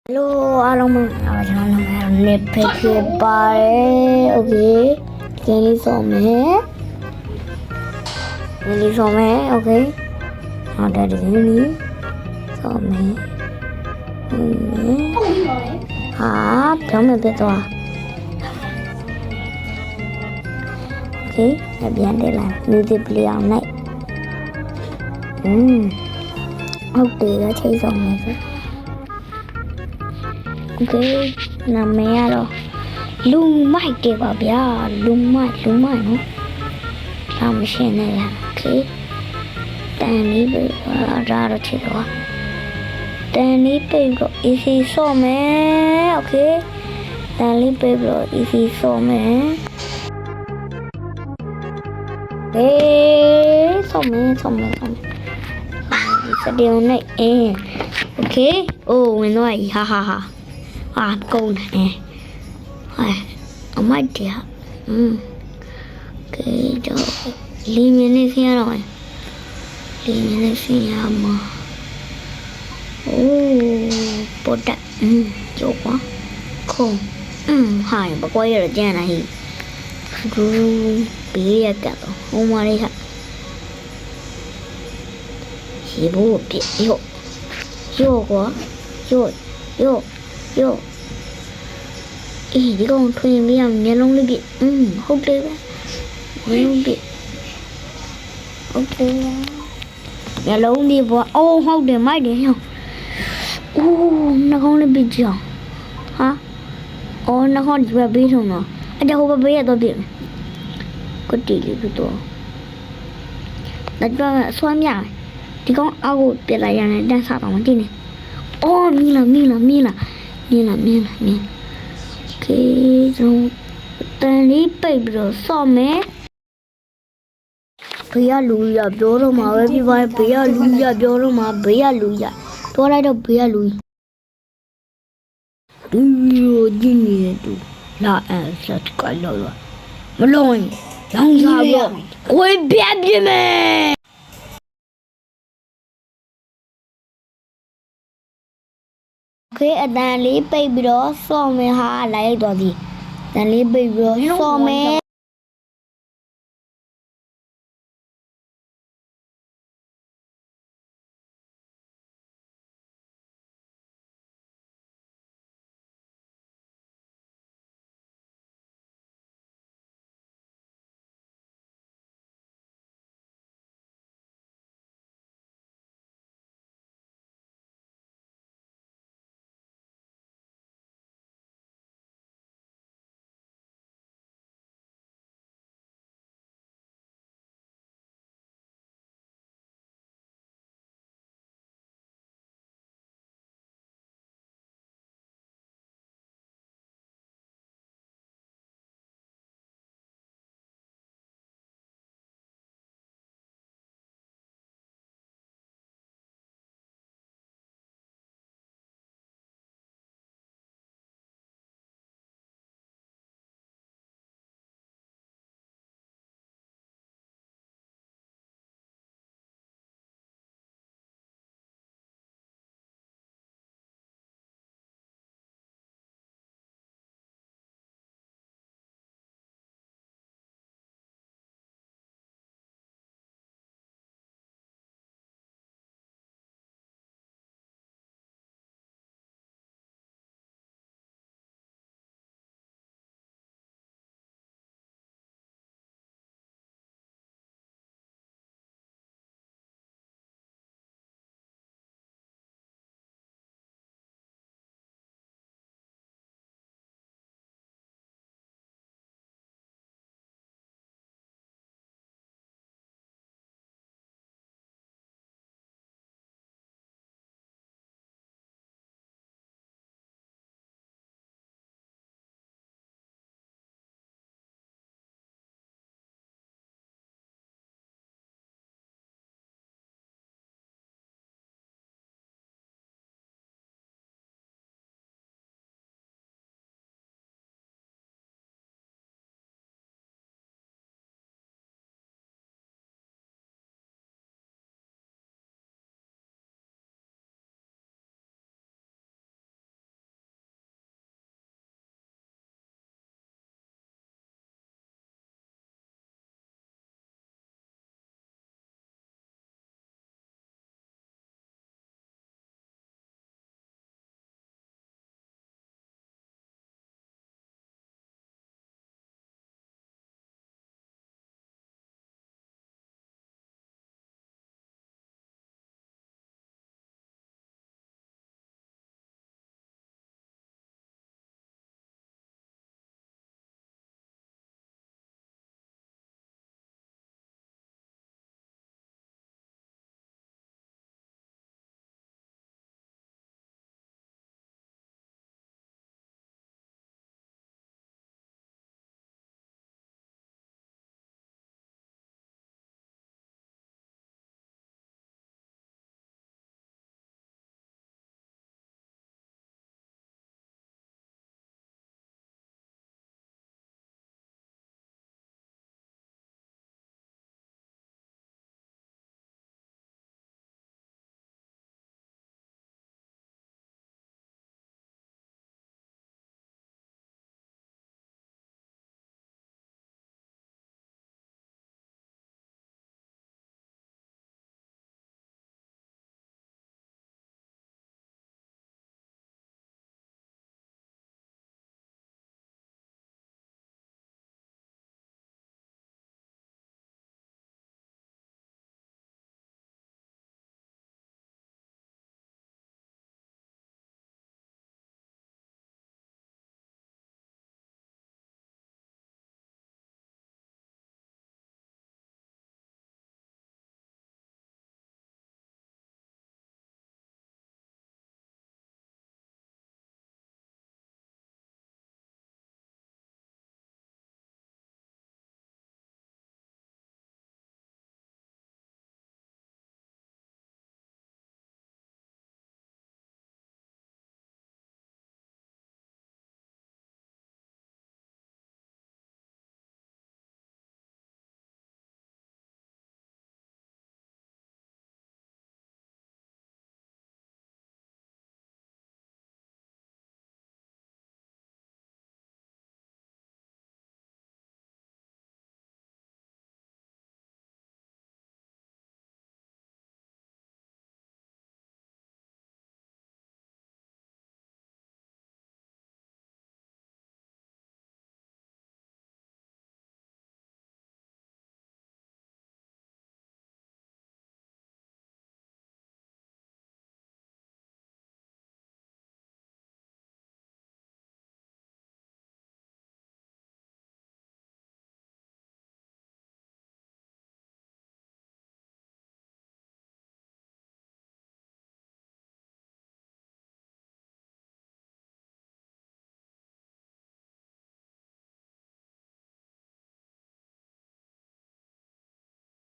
Hello, alam ne peke pare, okay. Kini some, okay. Ada di sini, some. Kamu betul. Okay, lebih anda lah. Ini beli yang naik. Okay, dah cari some. Okay, namanya lumai ke babya, lumai no. Kamu sini ya, okay. Tani rara ciro. Tani pebro isi some, okay. Tani pebro isi some. Some. Sedih naik, okay. Oh, menoi, hahaha. Câu này ở mắt đẹp cái chỗ liên miên này xe rồi liên miên này xe mà bột đạn chỗ quá không hải bà quay ở trên này bí ra cả hôm qua đây hả chỉ bố biết vô quá vô đi con thuê với em nhà lông đi bị không được không bị ok nhà lông đi vào không để máy để không nó không lên bị chưa hả nó không chỉ bị thôi mà anh đâu có biết tôi biết có tỷ lệ của tôi đánh vào xoay nhà thì con biết là nhà này đang sao bằng cái này mi là cái rồi tên lý baby rồi sao mẹ bây giờ lùi à biểu rồi mà bây giờ lùi à biểu rồi mà bây giờ lùi à tôi lại đâu bây giờ lùi đi nè tu là sao cái lo rồi mà lôi không sao rồi ôi biết mẹ cái anh lấy baby đó so với ha lấy đồ gì anh lấy baby đó so với